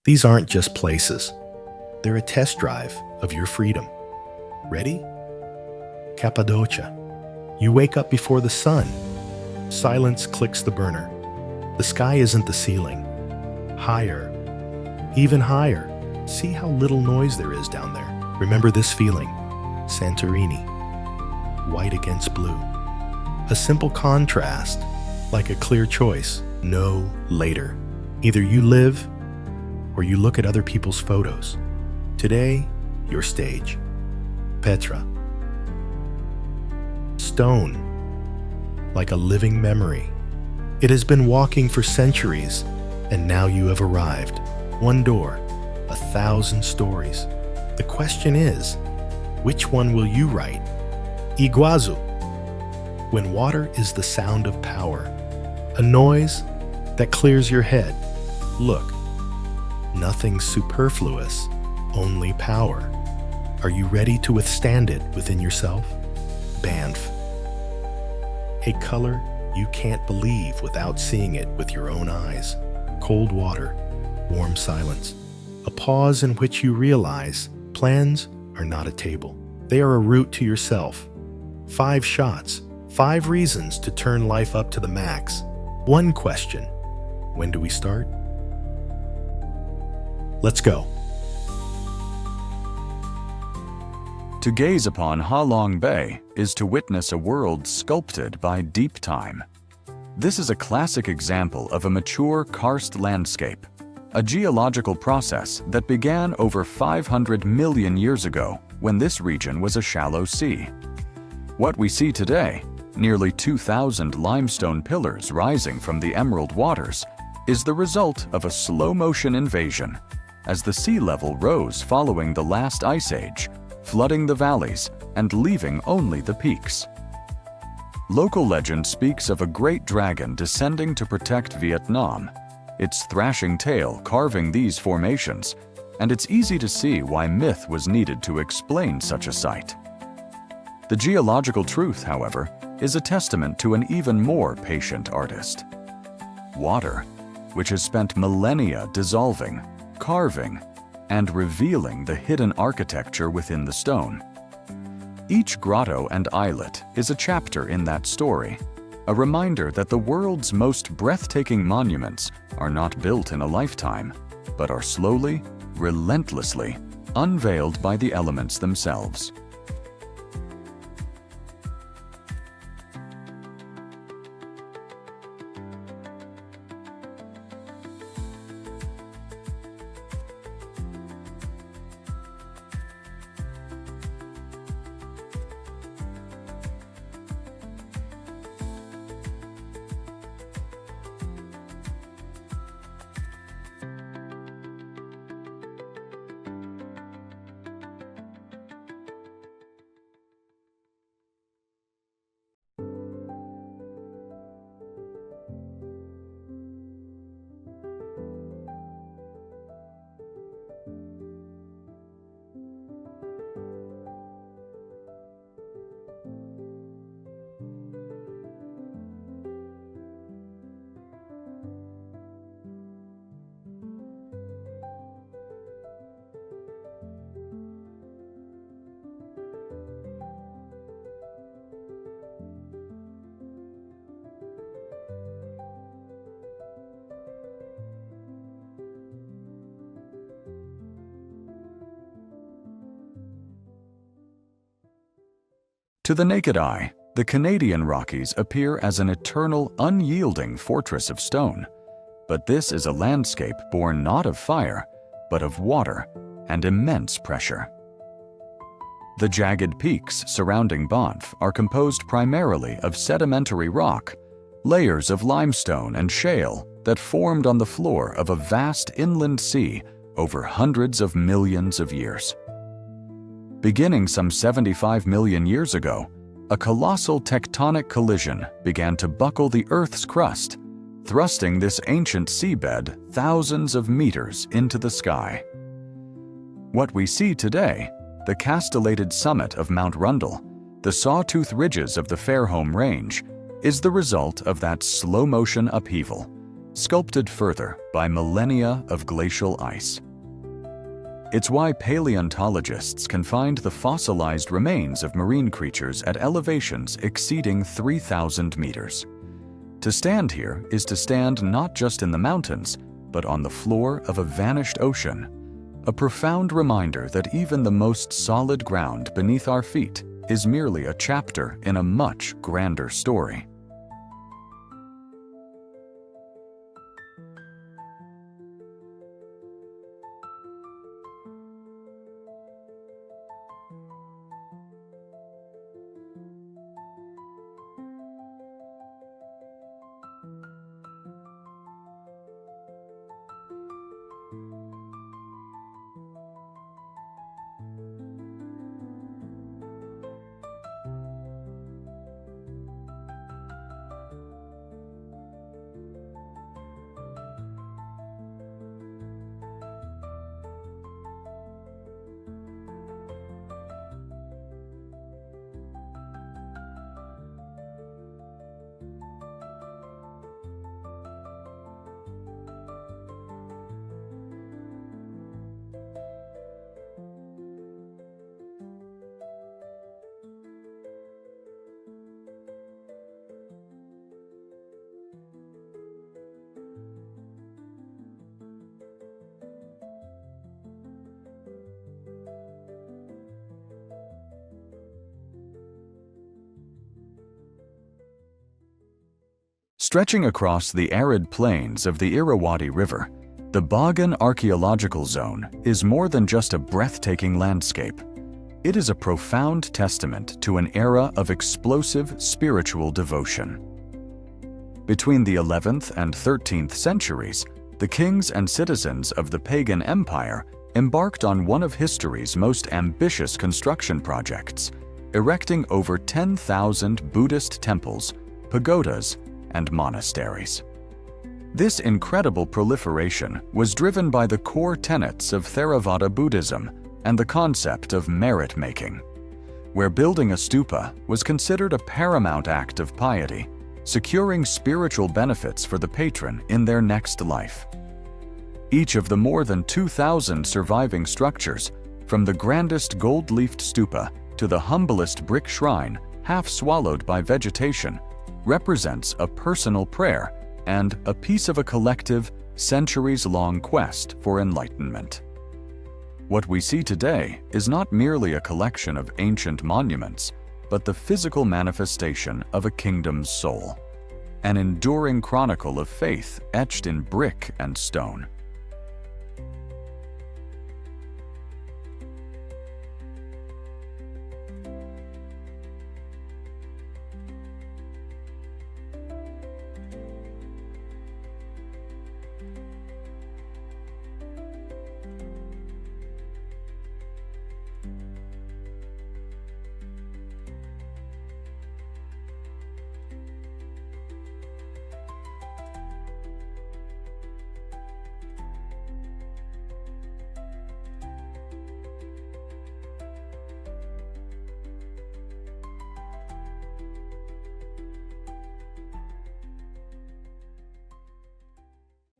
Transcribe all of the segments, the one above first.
These aren't just places. They're a test drive of your freedom. Ready? Cappadocia. You wake up before the sun. Silence clicks the burner. The sky isn't the ceiling. Higher. Even higher. See how little noise there is down there. Remember this feeling. Santorini. White against blue. A simple contrast, like a clear choice. No later. Either you live or you look at other people's photos. Today, your stage. Petra. Stone. Like a living memory. It has been walking for centuries, and now you have arrived. One door, 1,000 stories. The question is, which one will you write? Iguazu. When water is the sound of power, a noise that clears your head. Look, nothing superfluous, only power. Are you ready to withstand it within yourself? Banff. A color you can't believe without seeing it with your own eyes. Cold water, warm silence. A pause in which you realize plans are not a table. They are a route to yourself. 5 shots, 5 reasons to turn life up to the max. One question. When do we start? Let's go. To gaze upon Ha Long Bay is to witness a world sculpted by deep time. This is a classic example of a mature karst landscape, a geological process that began over 500 million years ago when this region was a shallow sea. What we see today, nearly 2,000 limestone pillars rising from the emerald waters, is the result of a slow-motion invasion as the sea level rose following the last ice age, flooding the valleys and leaving only the peaks. Local legend speaks of a great dragon descending to protect Vietnam, its thrashing tail carving these formations, and it's easy to see why myth was needed to explain such a sight. The geological truth, however, is a testament to an even more patient artist. Water, which has spent millennia dissolving, carving, and revealing the hidden architecture within the stone. Each grotto and islet is a chapter in that story, a reminder that the world's most breathtaking monuments are not built in a lifetime, but are slowly, relentlessly unveiled by the elements themselves. To the naked eye, the Canadian Rockies appear as an eternal, unyielding fortress of stone. But this is a landscape born not of fire, but of water and immense pressure. The jagged peaks surrounding Banff are composed primarily of sedimentary rock, layers of limestone and shale that formed on the floor of a vast inland sea over hundreds of millions of years. Beginning some 75 million years ago, a colossal tectonic collision began to buckle the Earth's crust, thrusting this ancient seabed thousands of meters into the sky. What we see today, the castellated summit of Mount Rundle, the sawtooth ridges of the Fairholme Range, is the result of that slow-motion upheaval, sculpted further by millennia of glacial ice. It's why paleontologists can find the fossilized remains of marine creatures at elevations exceeding 3,000 meters. To stand here is to stand not just in the mountains, but on the floor of a vanished ocean, a profound reminder that even the most solid ground beneath our feet is merely a chapter in a much grander story. Stretching across the arid plains of the Irrawaddy River, the Bagan Archaeological Zone is more than just a breathtaking landscape. It is a profound testament to an era of explosive spiritual devotion. Between the 11th and 13th centuries, the kings and citizens of the pagan empire embarked on one of history's most ambitious construction projects, erecting over 10,000 Buddhist temples, pagodas, and monasteries. This incredible proliferation was driven by the core tenets of Theravada Buddhism and the concept of merit-making, where building a stupa was considered a paramount act of piety, securing spiritual benefits for the patron in their next life. Each of the more than 2,000 surviving structures, from the grandest gold-leafed stupa to the humblest brick shrine half swallowed by vegetation, represents a personal prayer and a piece of a collective, centuries-long quest for enlightenment. What we see today is not merely a collection of ancient monuments, but the physical manifestation of a kingdom's soul, an enduring chronicle of faith etched in brick and stone.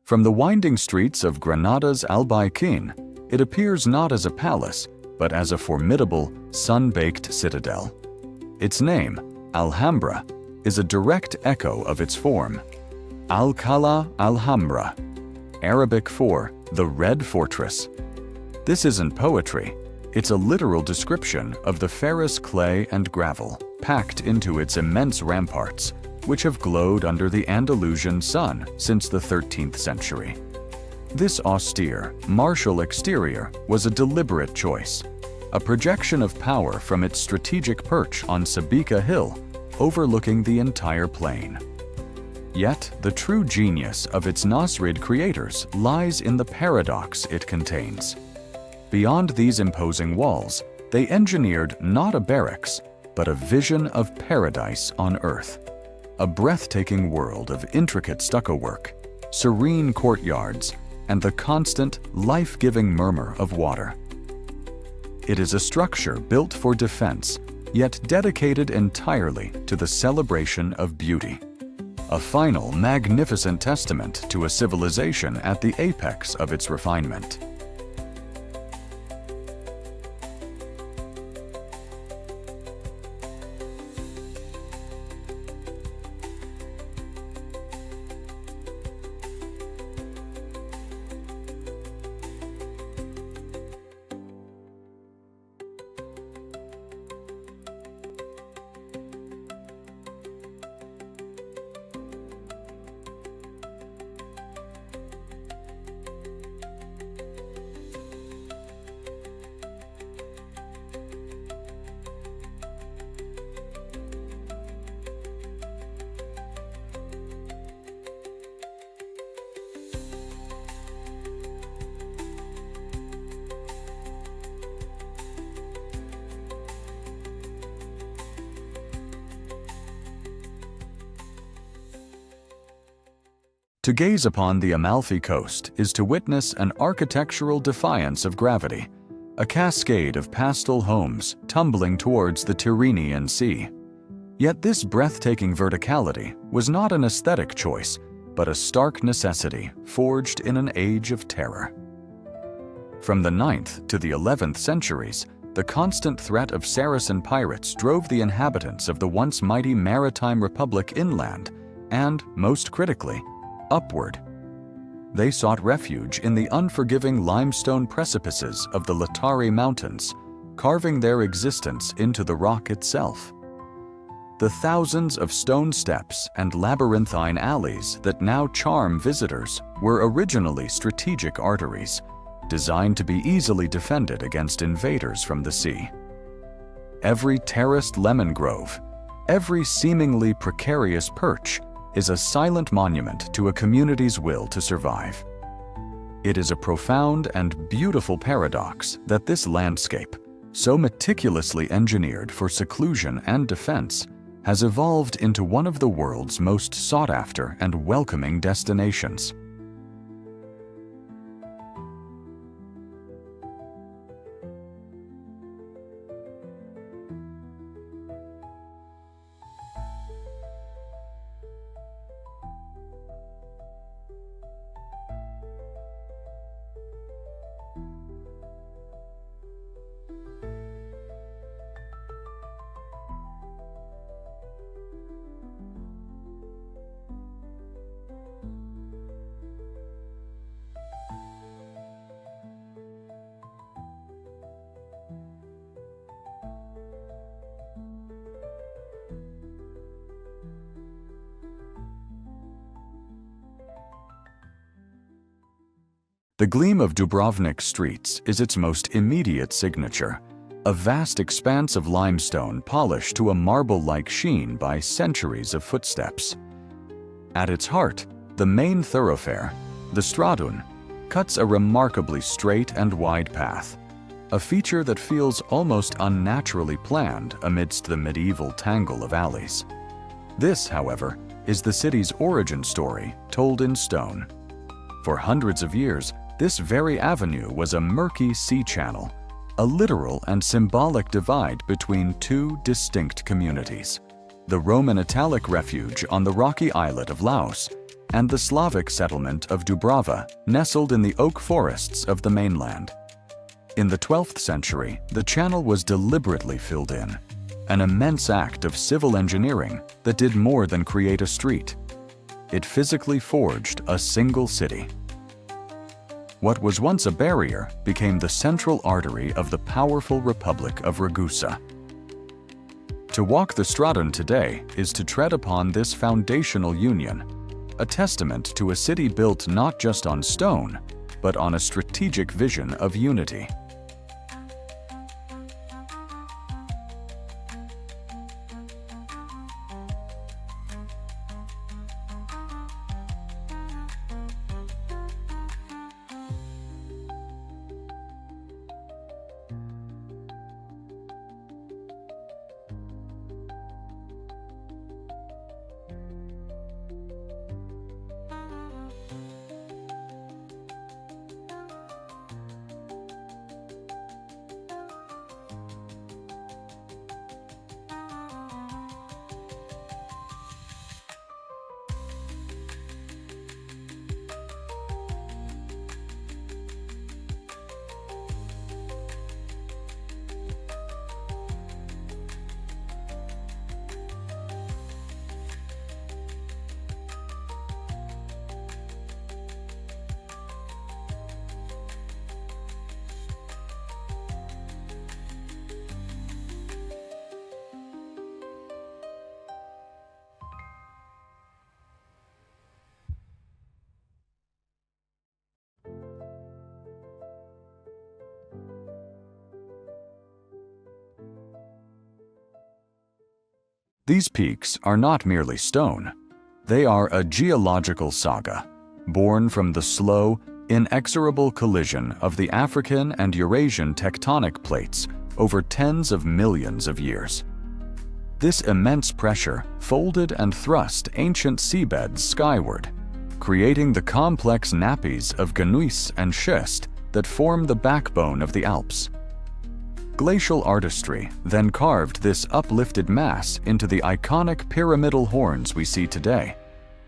From the winding streets of Granada's Albaycin, it appears not as a palace, but as a formidable, sun-baked citadel. Its name, Alhambra, is a direct echo of its form. Alcalá Alhambra, Arabic for the Red Fortress. This isn't poetry, it's a literal description of the ferrous clay and gravel packed into its immense ramparts, which have glowed under the Andalusian sun since the 13th century. This austere, martial exterior was a deliberate choice, a projection of power from its strategic perch on Sabika Hill, overlooking the entire plain. Yet, the true genius of its Nasrid creators lies in the paradox it contains. Beyond these imposing walls, they engineered not a barracks, but a vision of paradise on earth. A breathtaking world of intricate stucco work, serene courtyards, and the constant, life-giving murmur of water. It is a structure built for defense, yet dedicated entirely to the celebration of beauty. a final, magnificent testament to a civilization at the apex of its refinement. To gaze upon the Amalfi Coast is to witness an architectural defiance of gravity, a cascade of pastel homes tumbling towards the Tyrrhenian Sea. Yet this breathtaking verticality was not an aesthetic choice, but a stark necessity forged in an age of terror. From the 9th to the 11th centuries, the constant threat of Saracen pirates drove the inhabitants of the once mighty maritime republic inland and, most critically, upward. They sought refuge in the unforgiving limestone precipices of the Laetari Mountains, carving their existence into the rock itself. The thousands of stone steps and labyrinthine alleys that now charm visitors were originally strategic arteries, designed to be easily defended against invaders from the sea. Every terraced lemon grove, every seemingly precarious perch, is a silent monument to a community's will to survive. It is a profound and beautiful paradox that this landscape, so meticulously engineered for seclusion and defense, has evolved into one of the world's most sought-after and welcoming destinations. The gleam of Dubrovnik's streets is its most immediate signature, a vast expanse of limestone polished to a marble-like sheen by centuries of footsteps. At its heart, the main thoroughfare, the Stradun, cuts a remarkably straight and wide path, a feature that feels almost unnaturally planned amidst the medieval tangle of alleys. This, however, is the city's origin story told in stone. For hundreds of years, this very avenue was a murky sea channel, a literal and symbolic divide between two distinct communities: the Roman Italic refuge on the rocky islet of Laos and the Slavic settlement of Dubrava, nestled in the oak forests of the mainland. In the 12th century, the channel was deliberately filled in, an immense act of civil engineering that did more than create a street. It physically forged a single city. What was once a barrier became the central artery of the powerful Republic of Ragusa. To walk the Stradun today is to tread upon this foundational union, a testament to a city built not just on stone, but on a strategic vision of unity. These peaks are not merely stone. They are a geological saga, born from the slow, inexorable collision of the African and Eurasian tectonic plates over tens of millions of years. This immense pressure folded and thrust ancient seabeds skyward, creating the complex nappies of gneiss and schist that form the backbone of the Alps. Glacial artistry then carved this uplifted mass into the iconic pyramidal horns we see today,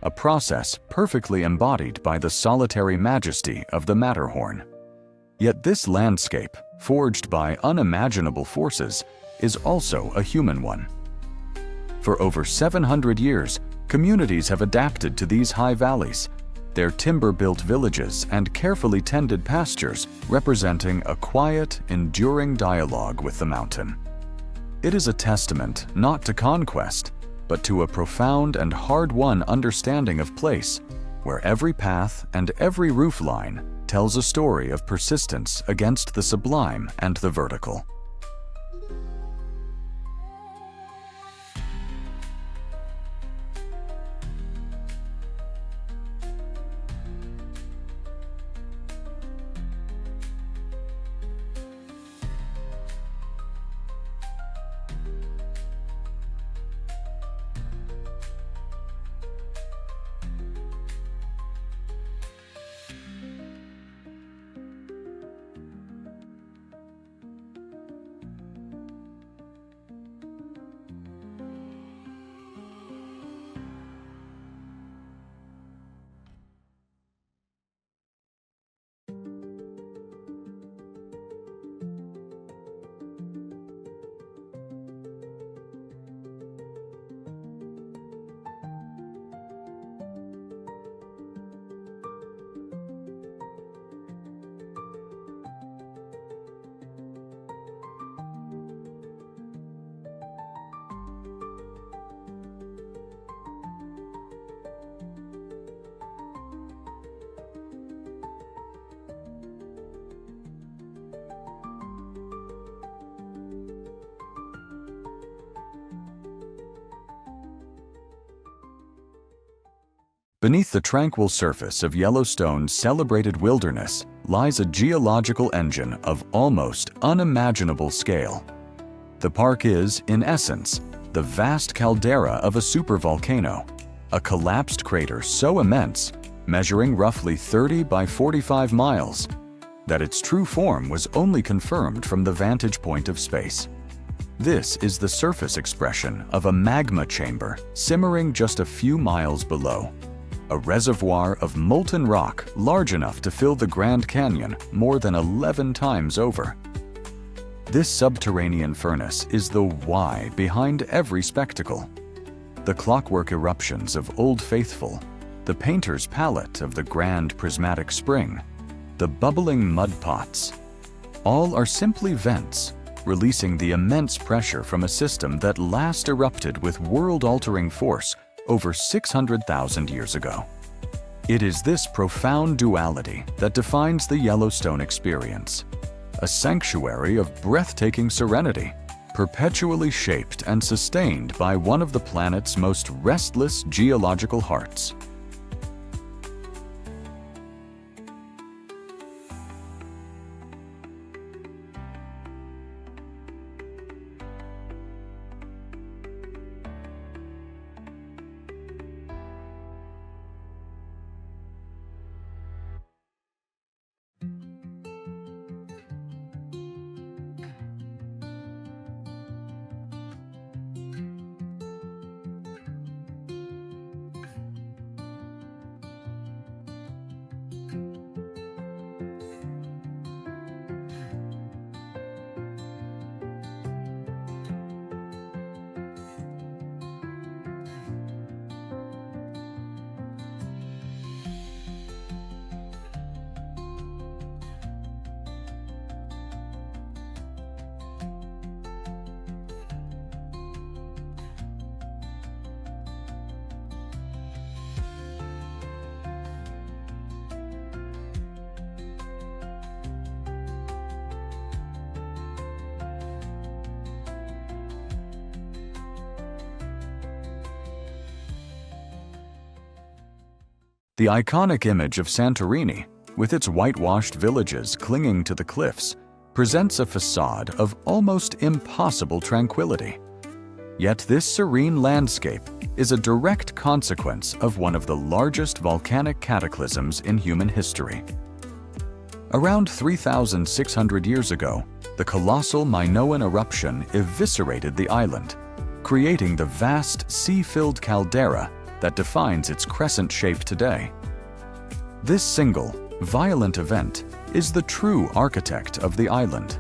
a process perfectly embodied by the solitary majesty of the Matterhorn. Yet this landscape, forged by unimaginable forces, is also a human one. For over 700 years, communities have adapted to these high valleys, their timber-built villages and carefully tended pastures representing a quiet, enduring dialogue with the mountain. It is a testament not to conquest, but to a profound and hard-won understanding of place, where every path and every roofline tells a story of persistence against the sublime and the vertical. Beneath the tranquil surface of Yellowstone's celebrated wilderness lies a geological engine of almost unimaginable scale. The park is, in essence, the vast caldera of a supervolcano, a collapsed crater so immense, measuring roughly 30 by 45 miles, that its true form was only confirmed from the vantage point of space. This is the surface expression of a magma chamber simmering just a few miles below, a reservoir of molten rock large enough to fill the Grand Canyon more than 11 times over. This subterranean furnace is the why behind every spectacle. The clockwork eruptions of Old Faithful, the painter's palette of the Grand Prismatic Spring, the bubbling mud pots, all are simply vents, releasing the immense pressure from a system that last erupted with world-altering force over 600,000 years ago. It is this profound duality that defines the Yellowstone experience, a sanctuary of breathtaking serenity, perpetually shaped and sustained by one of the planet's most restless geological hearts. The iconic image of Santorini, with its whitewashed villages clinging to the cliffs, presents a facade of almost impossible tranquility. Yet this serene landscape is a direct consequence of one of the largest volcanic cataclysms in human history. Around 3,600 years ago, the colossal Minoan eruption eviscerated the island, creating the vast sea-filled caldera that defines its crescent shape today. This single, violent event is the true architect of the island.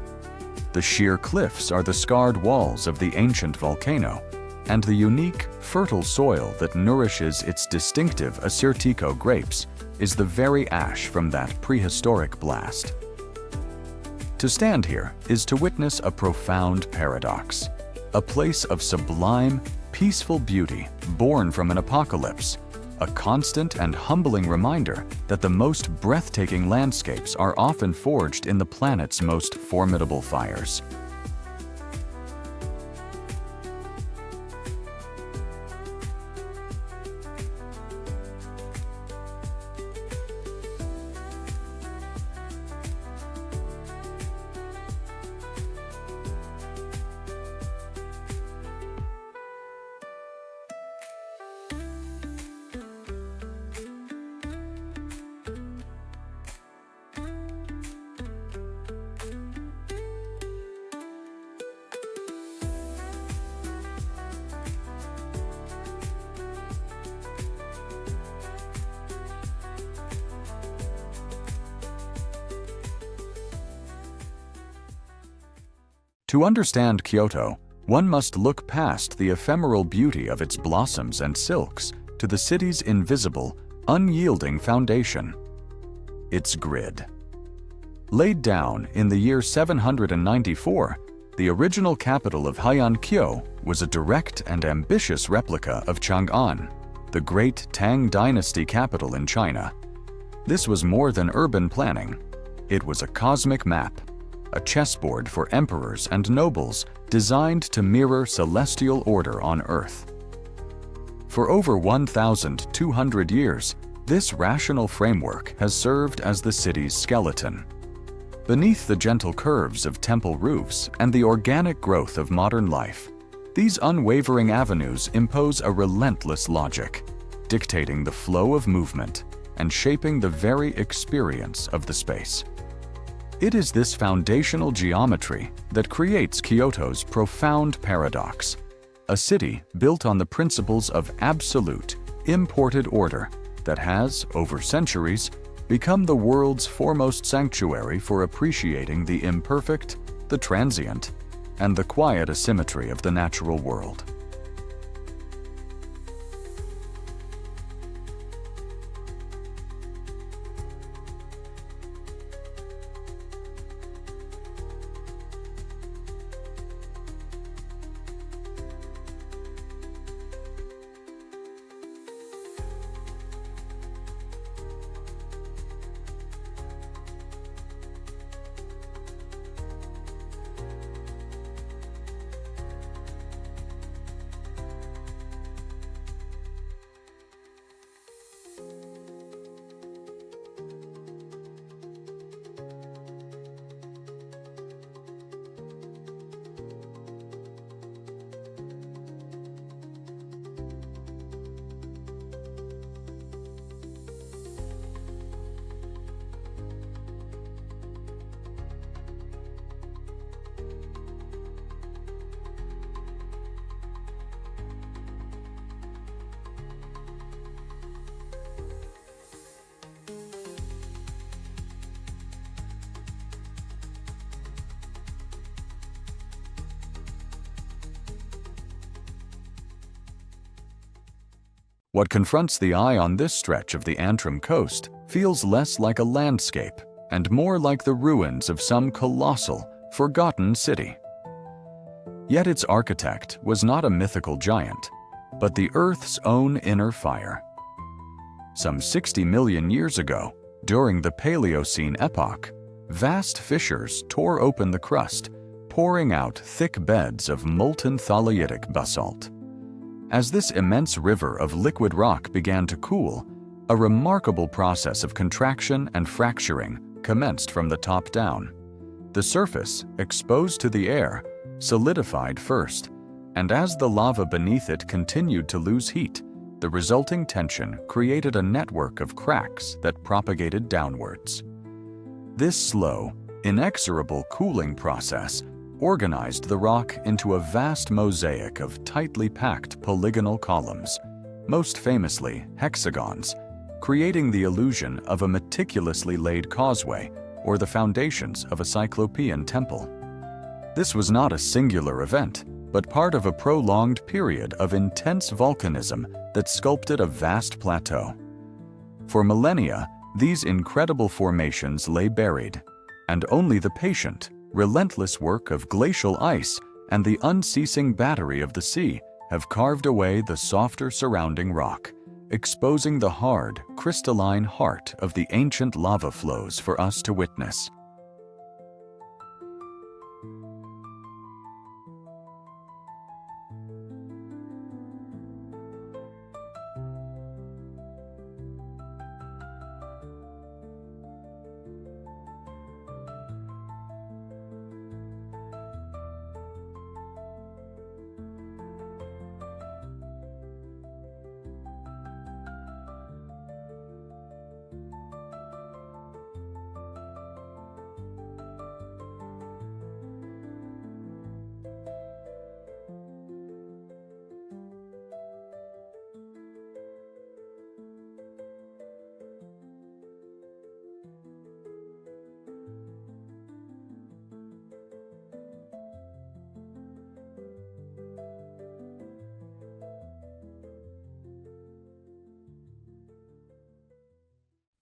The sheer cliffs are the scarred walls of the ancient volcano, and the unique, fertile soil that nourishes its distinctive Assyrtiko grapes is the very ash from that prehistoric blast. To stand here is to witness a profound paradox, a place of sublime, peaceful beauty born from an apocalypse, a constant and humbling reminder that the most breathtaking landscapes are often forged in the planet's most formidable fires. To understand Kyoto, one must look past the ephemeral beauty of its blossoms and silks to the city's invisible, unyielding foundation, its grid. Laid down in the year 794, the original capital of Heian-kyo was a direct and ambitious replica of Chang'an, the great Tang Dynasty capital in China. This was more than urban planning. It was a cosmic map, a chessboard for emperors and nobles designed to mirror celestial order on Earth. For over 1,200 years, this rational framework has served as the city's skeleton. Beneath the gentle curves of temple roofs and the organic growth of modern life, these unwavering avenues impose a relentless logic, dictating the flow of movement and shaping the very experience of the space. It is this foundational geometry that creates Kyoto's profound paradox, a city built on the principles of absolute, imported order that has, over centuries, become the world's foremost sanctuary for appreciating the imperfect, the transient, and the quiet asymmetry of the natural world. What confronts the eye on this stretch of the Antrim coast feels less like a landscape and more like the ruins of some colossal, forgotten city. Yet its architect was not a mythical giant, but the Earth's own inner fire. Some 60 million years ago, during the Paleocene epoch, vast fissures tore open the crust, pouring out thick beds of molten thallitic basalt. As this immense river of liquid rock began to cool, A remarkable process of contraction and fracturing commenced from the top down. The surface, exposed to the air, solidified first, and as the lava beneath it continued to lose heat, the resulting tension created a network of cracks that propagated downwards. This slow, inexorable cooling process organized the rock into a vast mosaic of tightly packed polygonal columns, most famously hexagons, creating the illusion of a meticulously laid causeway or the foundations of a Cyclopean temple. This was not a singular event, but part of a prolonged period of intense volcanism that sculpted a vast plateau. For millennia, these incredible formations lay buried, and only the patient, relentless work of glacial ice and the unceasing battery of the sea have carved away the softer surrounding rock, exposing the hard, crystalline heart of the ancient lava flows for us to witness.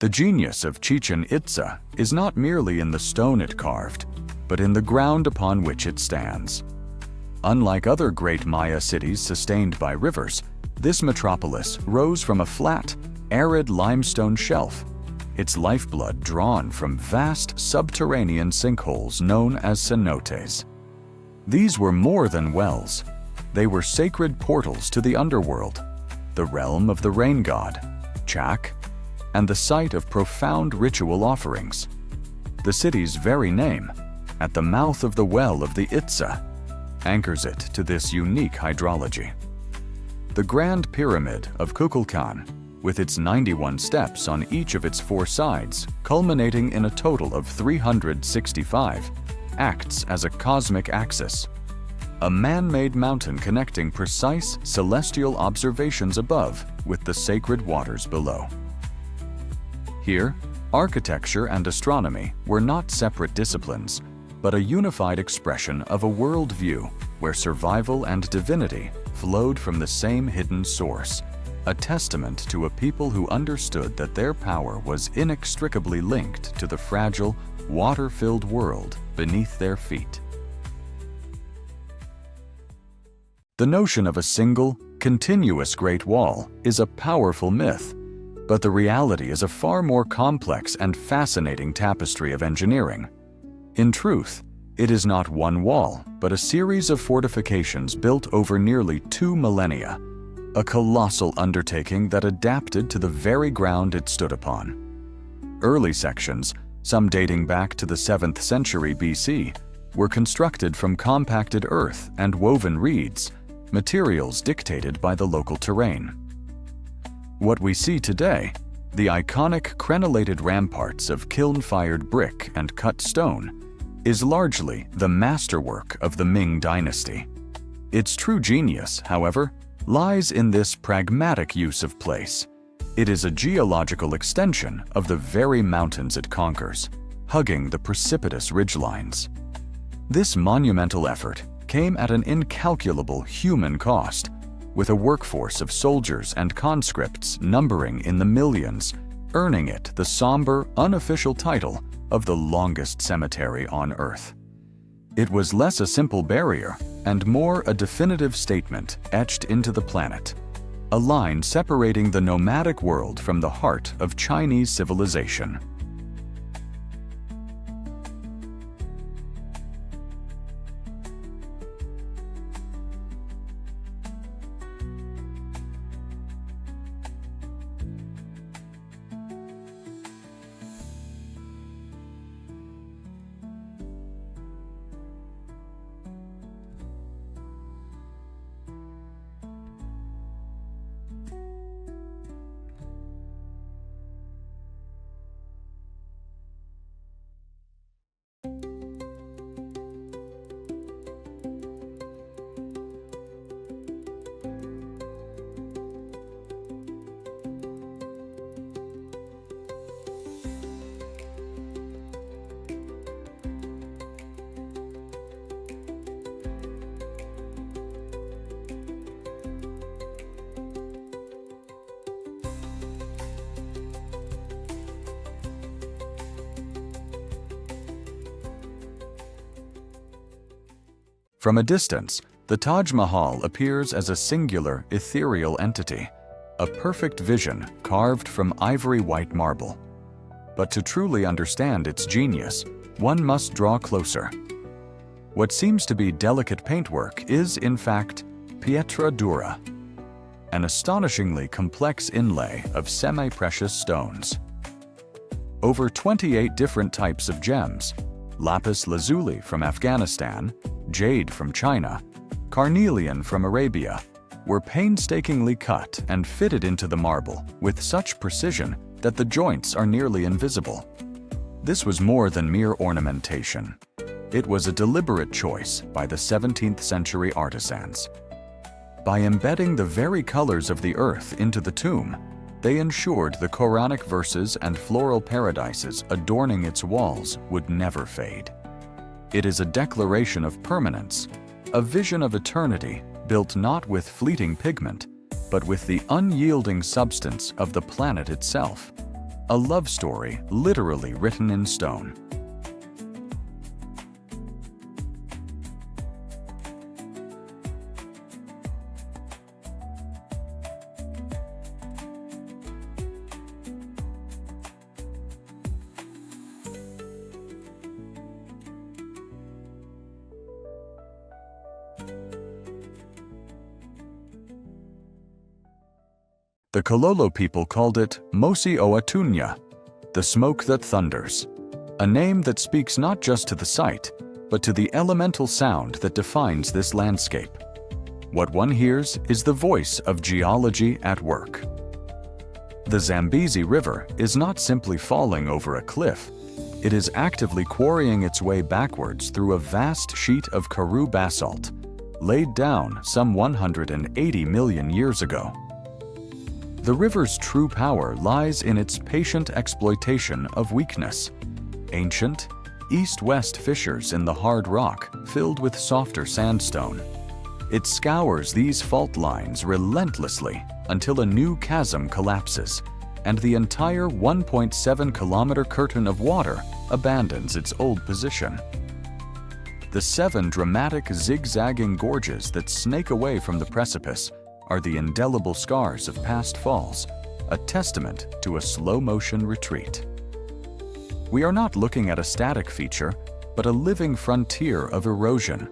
The genius of Chichen Itza is not merely in the stone it carved, but in the ground upon which it stands. Unlike other great Maya cities sustained by rivers, this metropolis rose from a flat, arid limestone shelf, its lifeblood drawn from vast subterranean sinkholes known as cenotes. These were more than wells. They were sacred portals to the underworld, the realm of the rain god, Chak, and the site of profound ritual offerings. The city's very name, at the mouth of the well of the Itza, anchors it to this unique hydrology. The Grand Pyramid of Kukulkan, with its 91 steps on each of its 4 sides, culminating in a total of 365, acts as a cosmic axis, a man-made mountain connecting precise celestial observations above with the sacred waters below. Here, architecture and astronomy were not separate disciplines, but a unified expression of a worldview where survival and divinity flowed from the same hidden source, a testament to a people who understood that their power was inextricably linked to the fragile, water-filled world beneath their feet. The notion of a single, continuous Great Wall is a powerful myth, but the reality is a far more complex and fascinating tapestry of engineering. In truth, it is not one wall, but a series of fortifications built over nearly 2 millennia, a colossal undertaking that adapted to the very ground it stood upon. Early sections, some dating back to the 7th century BC, were constructed from compacted earth and woven reeds, materials dictated by the local terrain. What we see today, the iconic crenellated ramparts of kiln-fired brick and cut stone, is largely the masterwork of the Ming Dynasty. Its true genius, however, lies in this pragmatic use of place. It is a geological extension of the very mountains it conquers, hugging the precipitous ridgelines. This monumental effort came at an incalculable human cost, with a workforce of soldiers and conscripts numbering in the millions, earning it the somber, unofficial title of the longest cemetery on Earth. It was less a simple barrier and more a definitive statement etched into the planet, a line separating the nomadic world from the heart of Chinese civilization. From a distance, the Taj Mahal appears as a singular, ethereal entity, a perfect vision carved from ivory white marble. But to truly understand its genius, one must draw closer. What seems to be delicate paintwork is, in fact, pietra dura, an astonishingly complex inlay of semi-precious stones. Over 28 different types of gems, lapis lazuli from Afghanistan, jade from China, carnelian from Arabia, were painstakingly cut and fitted into the marble with such precision that the joints are nearly invisible. This was more than mere ornamentation. It was a deliberate choice by the 17th century artisans. By embedding the very colors of the earth into the tomb, they ensured the Quranic verses and floral paradises adorning its walls would never fade. It is a declaration of permanence, a vision of eternity built not with fleeting pigment, but with the unyielding substance of the planet itself. A love story literally written in stone. The Kololo people called it Mosi o Atunya, the smoke that thunders, a name that speaks not just to the site, but to the elemental sound that defines this landscape. What one hears is the voice of geology at work. The Zambezi River is not simply falling over a cliff, it is actively quarrying its way backwards through a vast sheet of Karoo basalt, laid down some 180 million years ago. The river's true power lies in its patient exploitation of weakness. Ancient, east-west fissures in the hard rock filled with softer sandstone. It scours these fault lines relentlessly until a new chasm collapses, and the entire 1.7-kilometer curtain of water abandons its old position. The 7 dramatic zigzagging gorges that snake away from the precipice are the indelible scars of past falls, a testament to a slow-motion retreat. We are not looking at a static feature, but a living frontier of erosion,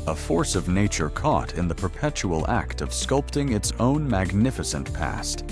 a force of nature caught in the perpetual act of sculpting its own magnificent past.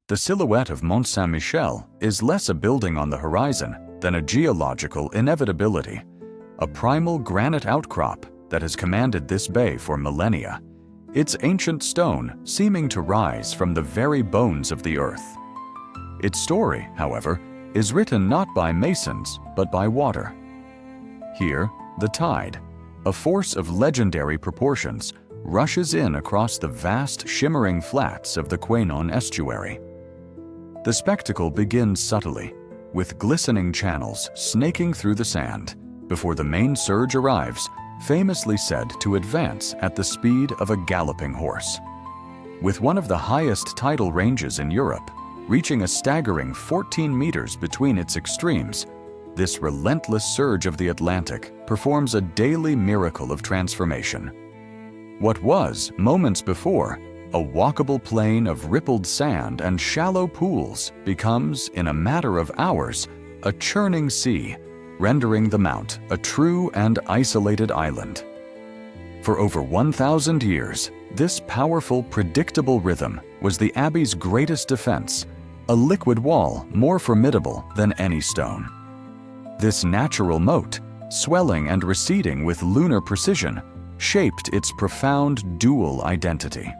The silhouette of Mont Saint-Michel is less a building on the horizon than a geological inevitability, a primal granite outcrop that has commanded this bay for millennia, its ancient stone seeming to rise from the very bones of the earth. Its story, however, is written not by masons but by water. Here, the tide, a force of legendary proportions, rushes in across the vast shimmering flats of the Quenon estuary. The spectacle begins subtly, with glistening channels snaking through the sand, before the main surge arrives, famously said to advance at the speed of a galloping horse. With one of the highest tidal ranges in Europe, reaching a staggering 14 meters between its extremes, This relentless surge of the Atlantic performs a daily miracle of transformation. What was, moments before, a walkable plain of rippled sand and shallow pools becomes, in a matter of hours, a churning sea, rendering the Mount a true and isolated island. For over 1,000 years, this powerful, predictable rhythm was the Abbey's greatest defense, a liquid wall more formidable than any stone. This natural moat, swelling and receding with lunar precision, shaped its profound dual identity.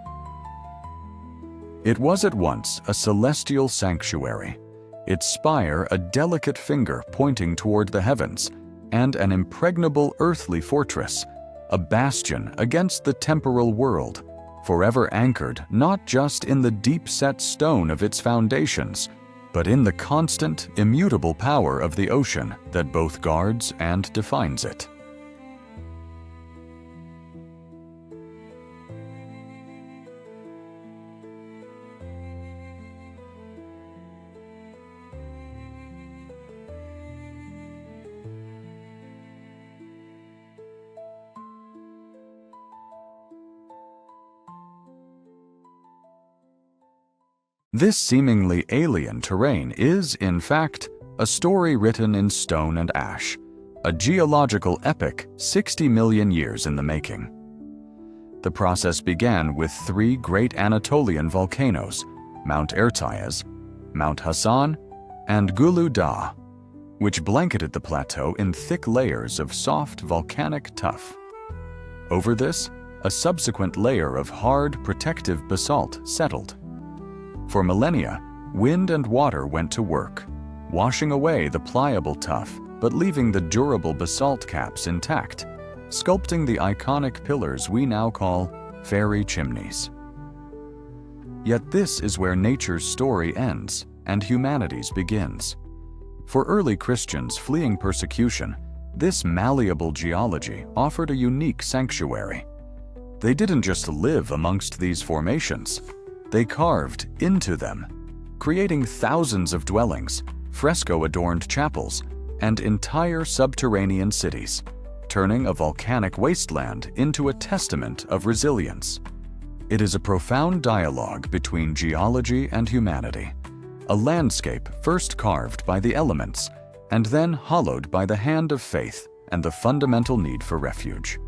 It was at once a celestial sanctuary, its spire a delicate finger pointing toward the heavens, and an impregnable earthly fortress, a bastion against the temporal world, forever anchored not just in the deep-set stone of its foundations, but in the constant, immutable power of the ocean that both guards and defines it. This seemingly alien terrain is, in fact, a story written in stone and ash, a geological epic 60 million years in the making. The process began with three great Anatolian volcanoes, Mount Erciyes, Mount Hasan, and Gulu Dağ, which blanketed the plateau in thick layers of soft volcanic tuff. Over this, a subsequent layer of hard, protective basalt settled. For millennia, wind and water went to work, washing away the pliable tuff but leaving the durable basalt caps intact, sculpting the iconic pillars we now call fairy chimneys. Yet this is where nature's story ends and humanity's begins. For early Christians fleeing persecution, this malleable geology offered a unique sanctuary. They didn't just live amongst these formations. They carved into them, creating thousands of dwellings, fresco-adorned chapels, and entire subterranean cities, turning a volcanic wasteland into a testament of resilience. It is a profound dialogue between geology and humanity, a landscape first carved by the elements and then hollowed by the hand of faith and the fundamental need for refuge.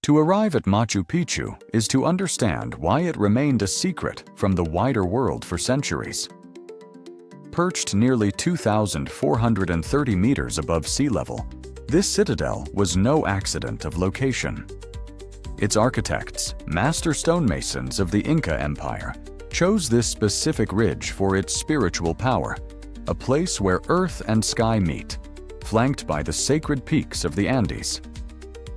To arrive at Machu Picchu is to understand why it remained a secret from the wider world for centuries. Perched nearly 2,430 meters above sea level, this citadel was no accident of location. Its architects, master stonemasons of the Inca Empire, chose this specific ridge for its spiritual power, a place where earth and sky meet, flanked by the sacred peaks of the Andes.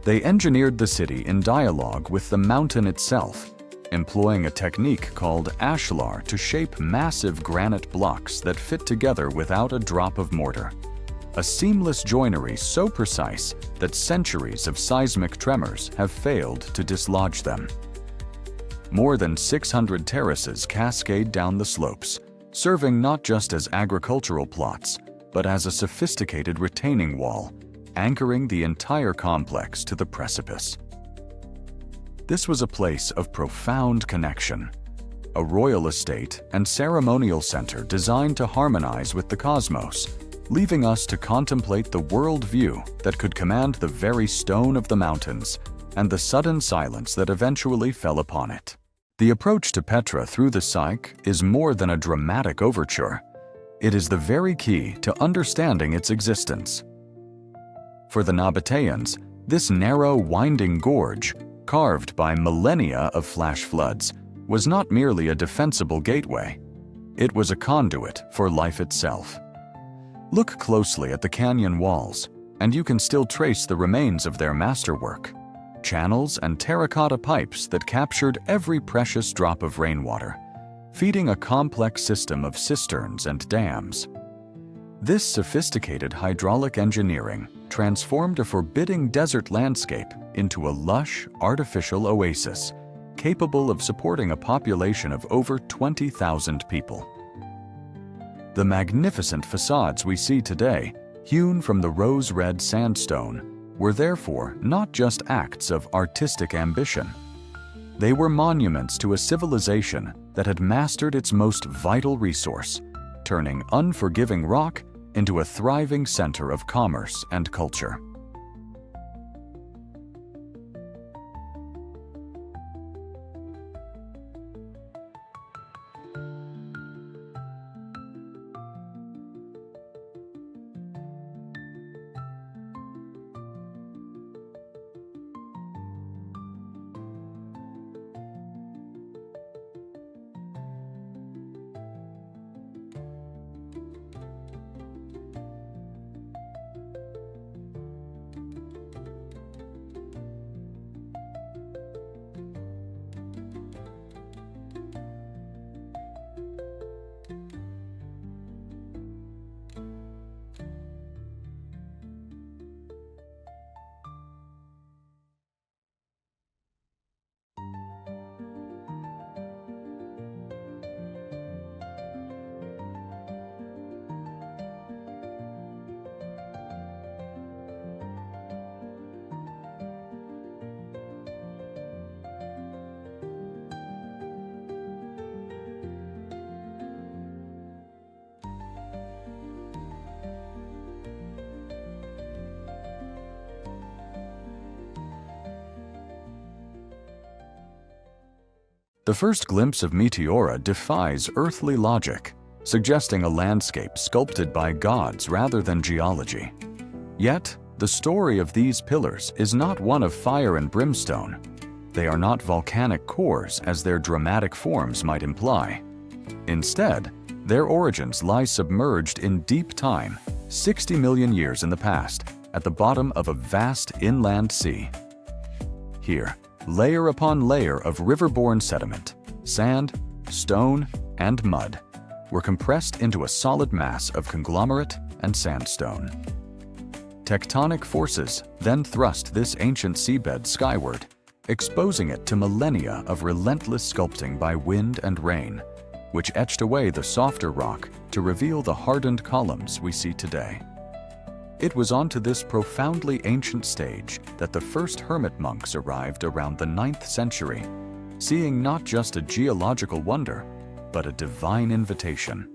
They engineered the city in dialogue with the mountain itself, employing a technique called ashlar to shape massive granite blocks that fit together without a drop of mortar. A seamless joinery so precise that centuries of seismic tremors have failed to dislodge them. More than 600 terraces cascade down the slopes, serving not just as agricultural plots, but as a sophisticated retaining wall, anchoring the entire complex to the precipice. This was a place of profound connection, a royal estate and ceremonial center designed to harmonize with the cosmos, leaving us to contemplate the world view that could command the very stone of the mountains and the sudden silence that eventually fell upon it. The approach to Petra through the Psyche is more than a dramatic overture. It is the very key to understanding its existence. For the Nabateans, this narrow, winding gorge, carved by millennia of flash floods, was not merely a defensible gateway. It was a conduit for life itself. Look closely at the canyon walls, and you can still trace the remains of their masterwork: channels and terracotta pipes that captured every precious drop of rainwater, feeding a complex system of cisterns and dams. This sophisticated hydraulic engineering transformed a forbidding desert landscape into a lush, artificial oasis, capable of supporting a population of over 20,000 people. The magnificent facades we see today, hewn from the rose-red sandstone, were therefore not just acts of artistic ambition. They were monuments to a civilization that had mastered its most vital resource, turning unforgiving rock into a thriving center of commerce and culture. The first glimpse of Meteora defies earthly logic, suggesting a landscape sculpted by gods rather than geology. Yet, the story of these pillars is not one of fire and brimstone. They are not volcanic cores as their dramatic forms might imply. Instead, their origins lie submerged in deep time, 60 million years in the past, at the bottom of a vast inland sea. Here, layer upon layer of river-borne sediment, sand, stone, and mud were compressed into a solid mass of conglomerate and sandstone. Tectonic forces then thrust this ancient seabed skyward, exposing it to millennia of relentless sculpting by wind and rain, which etched away the softer rock to reveal the hardened columns we see today. It was onto this profoundly ancient stage that the first hermit monks arrived around the 9th century, seeing not just a geological wonder, but a divine invitation.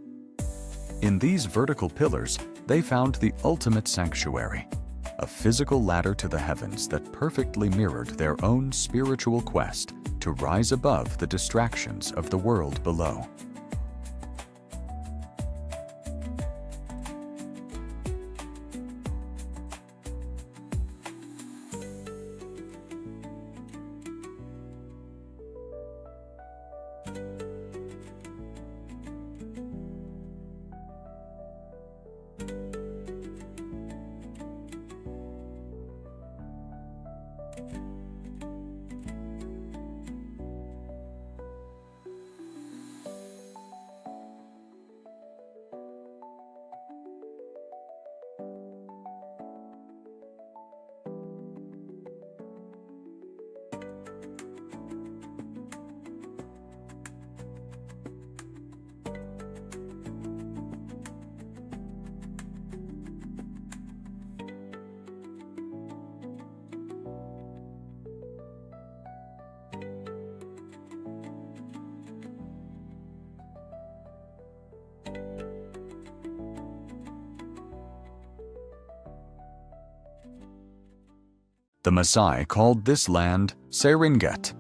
In these vertical pillars, they found the ultimate sanctuary, a physical ladder to the heavens that perfectly mirrored their own spiritual quest to rise above the distractions of the world below. The Maasai called this land Seringet,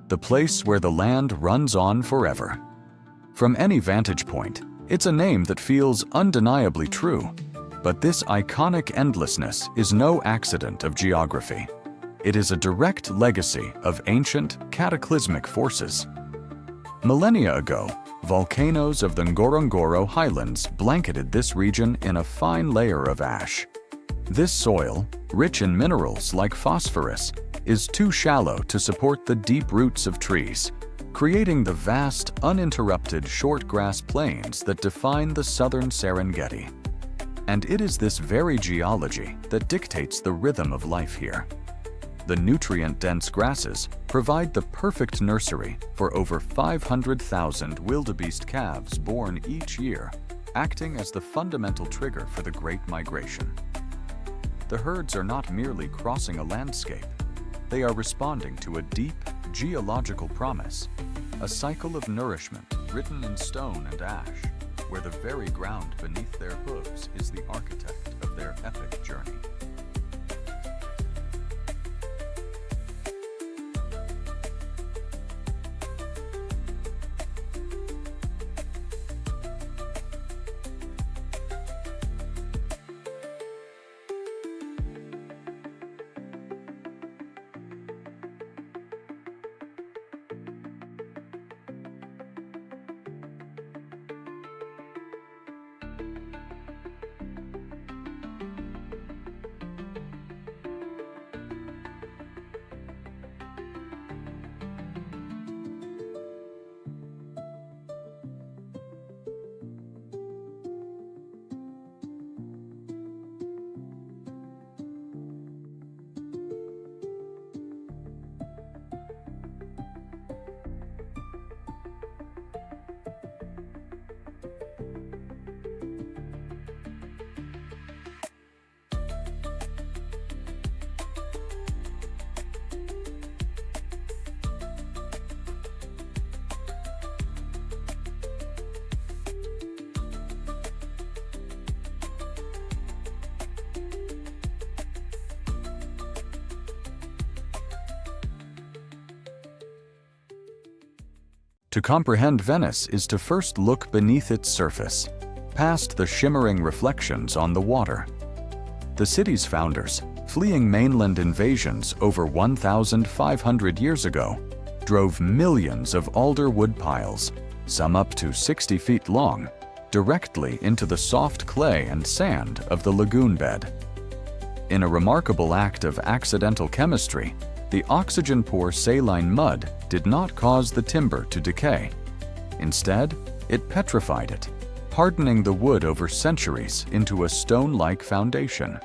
the place where the land runs on forever. From any vantage point, it's a name that feels undeniably true. But this iconic endlessness is no accident of geography. It is a direct legacy of ancient, cataclysmic forces. Millennia ago, volcanoes of the Ngorongoro Highlands blanketed this region in a fine layer of ash. This soil, rich in minerals like phosphorus, is too shallow to support the deep roots of trees, creating the vast, uninterrupted short grass plains that define the southern Serengeti. And it is this very geology that dictates the rhythm of life here. The nutrient-dense grasses provide the perfect nursery for over 500,000 wildebeest calves born each year, acting as the fundamental trigger for the Great Migration. The herds are not merely crossing a landscape. They are responding to a deep, geological promise, a cycle of nourishment written in stone and ash, where the very ground beneath their hooves is the architect of their epic journey. To comprehend Venice is to first look beneath its surface, past the shimmering reflections on the water. The city's founders, fleeing mainland invasions over 1,500 years ago, drove millions of alder wood piles, some up to 60 feet long, directly into the soft clay and sand of the lagoon bed. In a remarkable act of accidental chemistry, the oxygen-poor saline mud did not cause the timber to decay. Instead, it petrified it, hardening the wood over centuries into a stone-like foundation.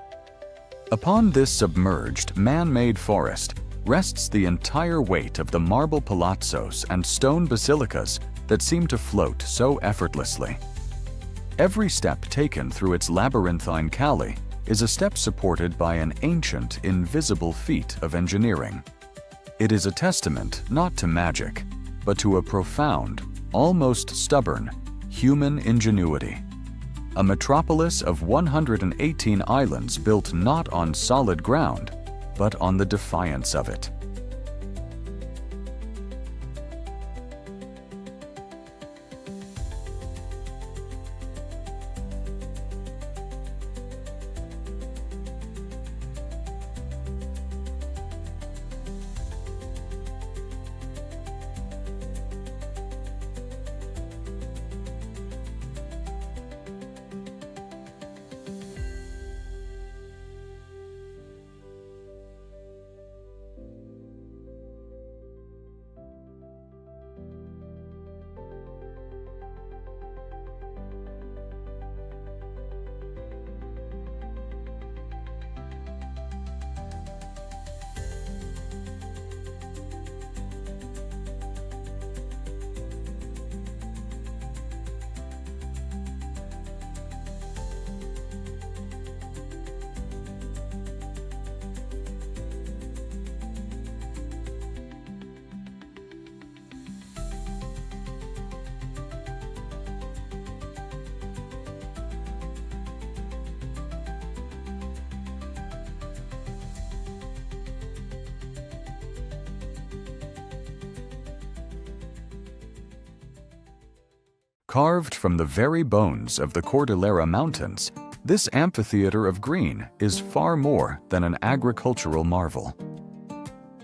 Upon this submerged, man-made forest rests the entire weight of the marble palazzos and stone basilicas that seem to float so effortlessly. Every step taken through its labyrinthine calle is a step supported by an ancient, invisible feat of engineering. It is a testament not to magic, but to a profound, almost stubborn, human ingenuity. A metropolis of 118 islands built not on solid ground, but on the defiance of it. Carved from the very bones of the Cordillera Mountains, this amphitheater of green is far more than an agricultural marvel.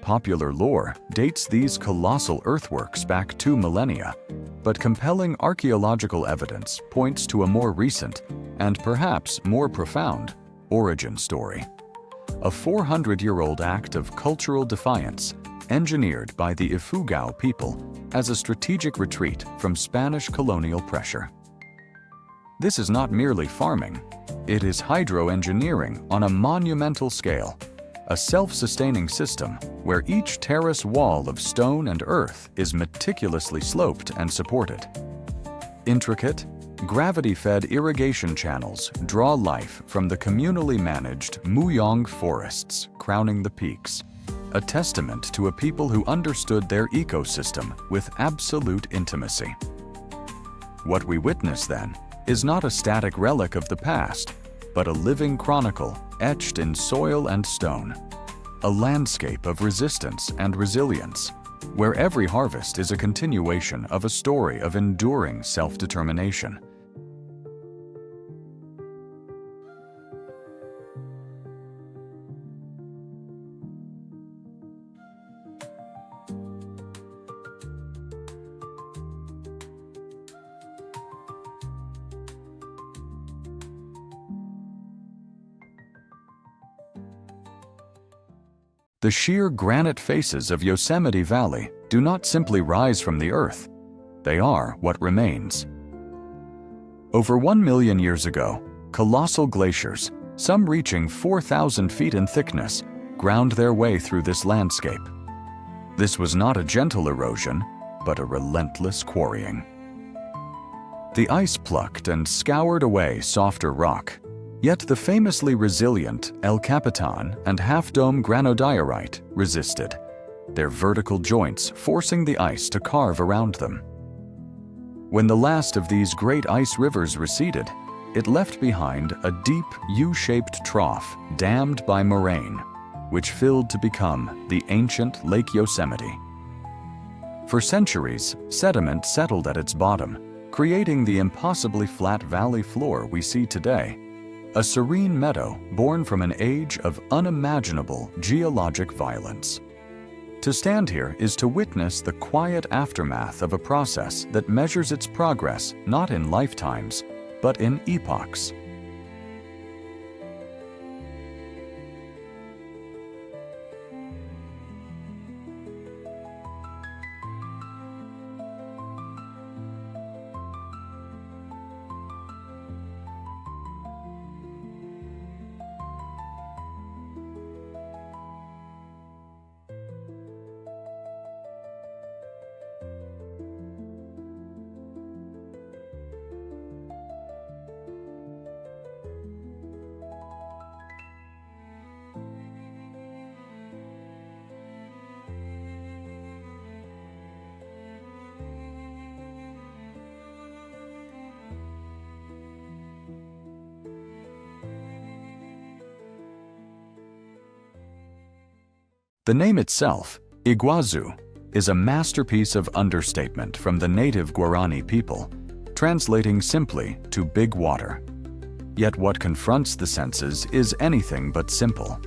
Popular lore dates these colossal earthworks back 2 millennia, but compelling archaeological evidence points to a more recent, and perhaps more profound, origin story. A 400-year-old act of cultural defiance engineered by the Ifugao people as a strategic retreat from Spanish colonial pressure. This is not merely farming, it is hydroengineering on a monumental scale, a self-sustaining system where each terrace wall of stone and earth is meticulously sloped and supported. Intricate, gravity-fed irrigation channels draw life from the communally managed Muyong forests crowning the peaks, a testament to a people who understood their ecosystem with absolute intimacy. What we witness, then, is not a static relic of the past, but a living chronicle etched in soil and stone, a landscape of resistance and resilience, where every harvest is a continuation of a story of enduring self-determination. The sheer granite faces of Yosemite Valley do not simply rise from the earth, they are what remains. Over 1 million years ago, colossal glaciers, some reaching 4,000 feet in thickness, ground their way through this landscape. This was not a gentle erosion, but a relentless quarrying. The ice plucked and scoured away softer rock, yet the famously resilient El Capitan and Half-Dome granodiorite resisted, their vertical joints forcing the ice to carve around them. When the last of these great ice rivers receded, it left behind a deep U-shaped trough dammed by moraine, which filled to become the ancient Lake Yosemite. For centuries, sediment settled at its bottom, creating the impossibly flat valley floor we see today, a serene meadow born from an age of unimaginable geologic violence. To stand here is to witness the quiet aftermath of a process that measures its progress not in lifetimes, but in epochs. The name itself, Iguazu, is a masterpiece of understatement from the native Guarani people, translating simply to big water. Yet what confronts the senses is anything but simple.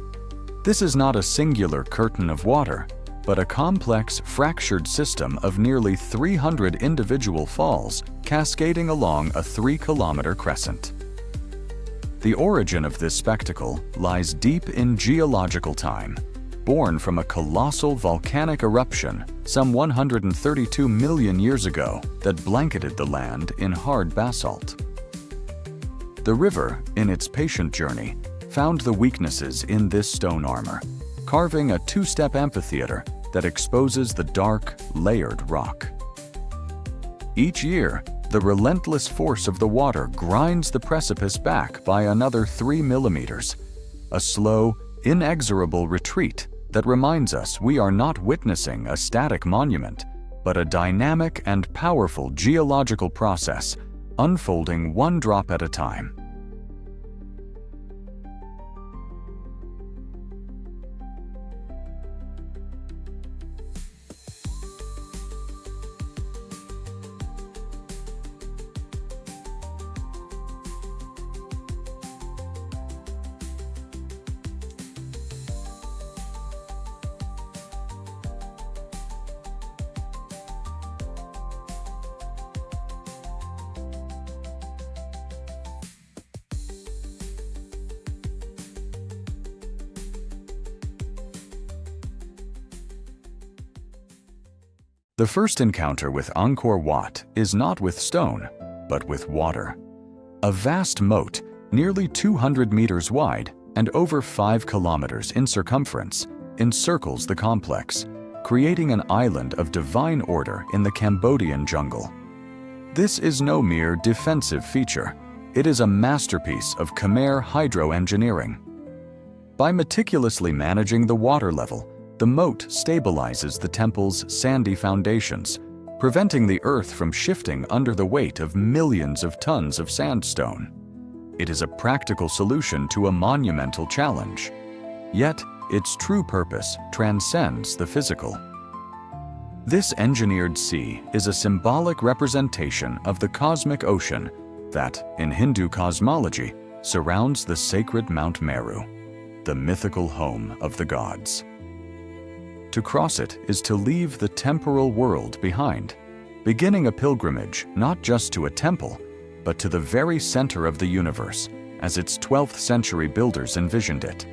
This is not a singular curtain of water, but a complex, fractured system of nearly 300 individual falls cascading along a 3-kilometer crescent. The origin of this spectacle lies deep in geological time, born from a colossal volcanic eruption some 132 million years ago that blanketed the land in hard basalt. The river, in its patient journey, found the weaknesses in this stone armor, carving a 2-step amphitheater that exposes the dark, layered rock. Each year, the relentless force of the water grinds the precipice back by another 3 millimeters, a slow, inexorable retreat that reminds us we are not witnessing a static monument, but a dynamic and powerful geological process unfolding one drop at a time. The first encounter with Angkor Wat is not with stone, but with water. A vast moat, nearly 200 meters wide and over 5 kilometers in circumference, encircles the complex, creating an island of divine order in the Cambodian jungle. This is no mere defensive feature. It is a masterpiece of Khmer hydroengineering. By meticulously managing the water level, the moat stabilizes the temple's sandy foundations, preventing the earth from shifting under the weight of millions of tons of sandstone. It is a practical solution to a monumental challenge. Yet, its true purpose transcends the physical. This engineered sea is a symbolic representation of the cosmic ocean that, in Hindu cosmology, surrounds the sacred Mount Meru, the mythical home of the gods. To cross it is to leave the temporal world behind, beginning a pilgrimage not just to a temple, but to the very center of the universe, as its 12th century builders envisioned it.